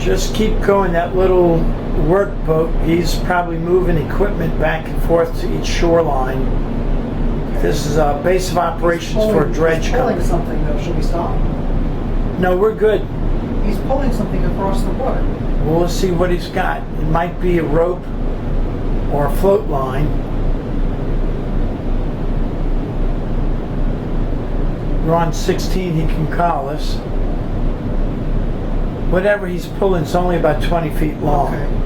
Just keep going. That little workboat, he's probably moving equipment back and forth to each shoreline. This is a base of operations for a dredge company. He's pulling something though. Should we stop? No, we're good. He's pulling something across the water. We'll see what he's got. It might be a rope or a float line. We're on 16, he can call us. Whatever he's pulling is only about 20 feet long. Okay.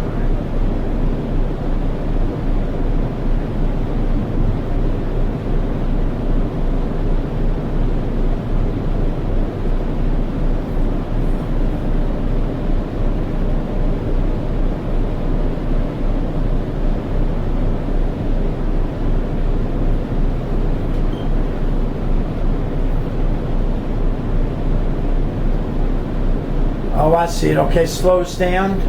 Oh, I see it. Okay, slows down.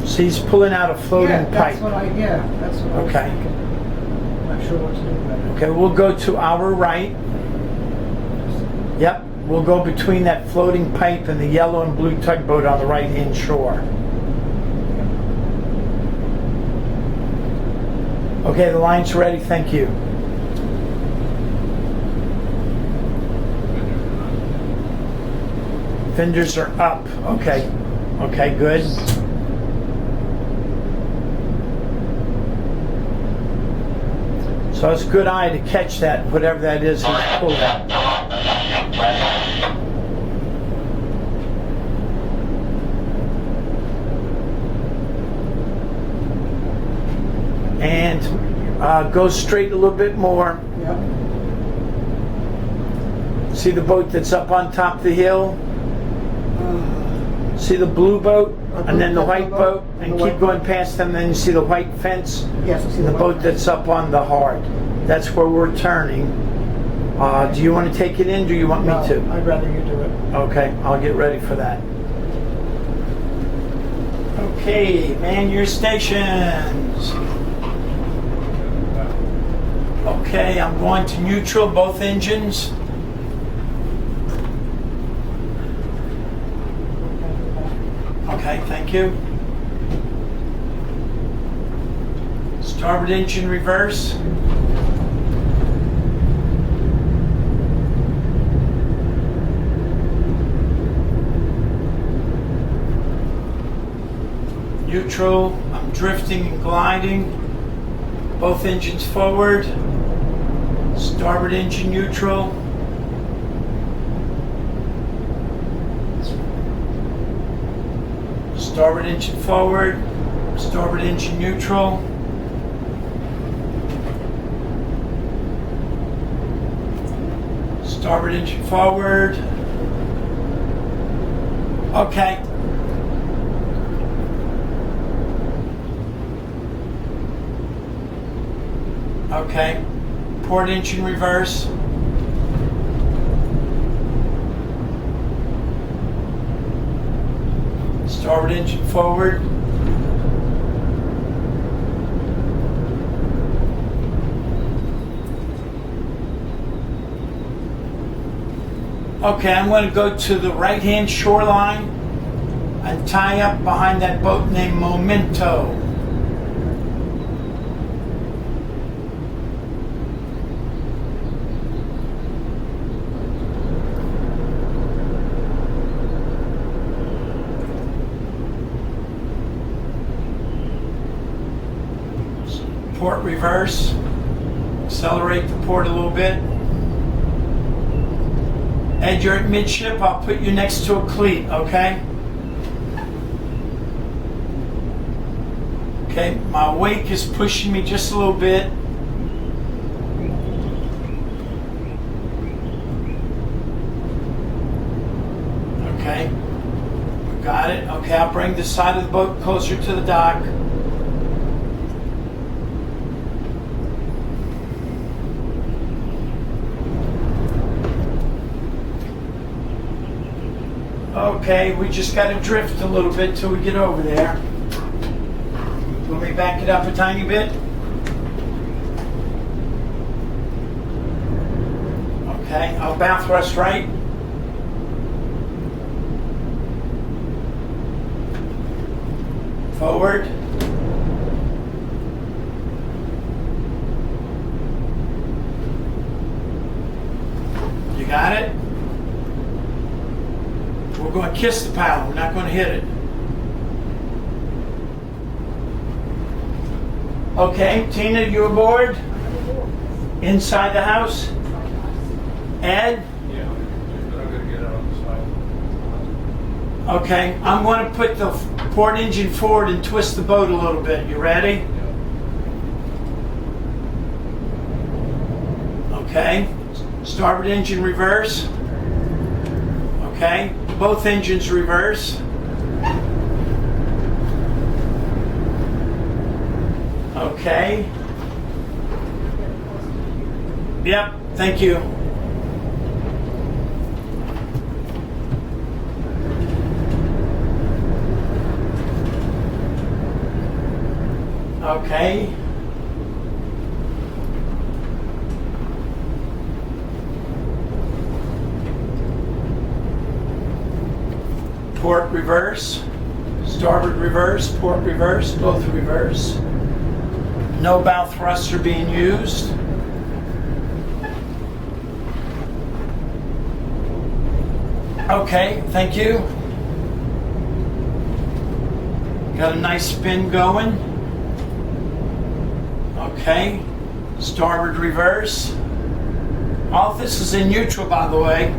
So he's pulling out a floating pipe. That's what I was thinking. I'm not sure what to do about it. Okay, we'll go to our right. Yep, we'll go between that floating pipe and the yellow and blue tugboat on the right-hand shore. Okay, the line's ready. Thank you. Fenders are up. Okay. Okay, good. So it's a good eye to catch that, whatever that is he's pulling. And go straight a little bit more. Yep. See the boat that's up on top of the hill? See the blue boat, and then the white boat, and keep going past them, then you see the white fence? Yes, I see the boat that's up on the hard. That's where we're turning. Do you want to take it in, or do you want me to? I'd rather you do it. Okay, I'll get ready for that. Okay, man your stations. Okay, I'm going to neutral, both engines. Okay, thank you. Starboard engine reverse. Neutral, I'm drifting and gliding. Both engines forward. Starboard engine neutral. Starboard engine forward, starboard engine neutral. Starboard engine forward. Okay. Okay. Port engine reverse. Starboard engine forward. Okay, I'm going to go to the right-hand shoreline and tie up behind that boat named Memento. Port reverse, accelerate the port a little bit. Ed, you're at midship, I'll put you next to a cleat, okay? Okay, my wake is pushing me just a little bit. Okay, got it. Okay, I'll bring the side of the boat closer to the dock. Okay, we just got to drift a little bit till we get over there. Let me back it up a tiny bit. Okay, I'll bow thrust right. Forward. You got it? We're going to kiss the paddle. We're not going to hit it. Okay, Tina, you aboard? Inside the house? Ed? Yeah, I'm gonna get out on the side. Okay, I'm going to put the port engine forward and twist the boat a little bit. You ready? Okay. Starboard engine reverse. Okay. Both engines reverse. Okay. Yep, thank you. Okay. Port reverse, starboard reverse, port reverse, both reverse. No bow thruster being used. Okay, thank you. Got a nice spin going. Okay, starboard reverse. All this is in neutral, by the way.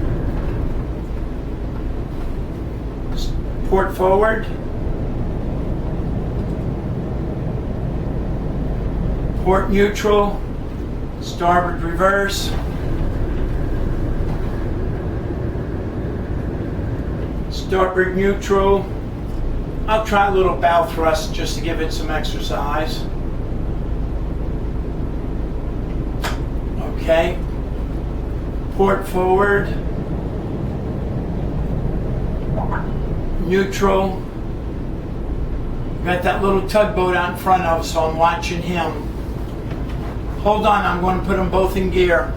Port forward. Port neutral. Starboard reverse. Starboard neutral. I'll try a little bow thrust just to give it some exercise. Okay. Port forward. Neutral. Got that little tugboat out in front of us, so I'm watching him. Hold on, I'm going to put them both in gear.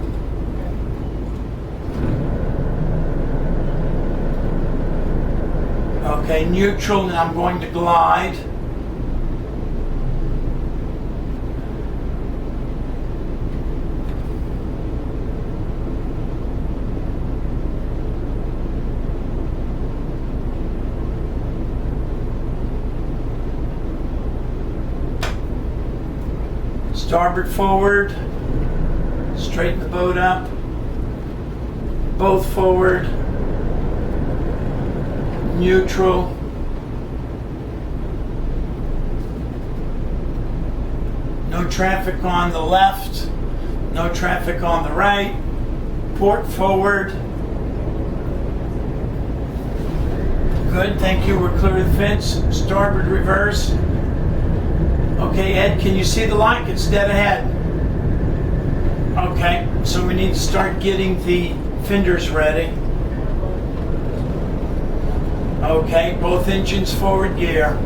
Okay, neutral, and I'm going to glide. Starboard forward, straighten the boat up, both forward, neutral, no traffic on the left, no traffic on the right, port forward, good, thank you, we're clear of the fence, starboard reverse. Okay, Ed, can you see the light? It's dead ahead. Okay, so we need to start getting the fenders ready. Okay, both engines forward gear.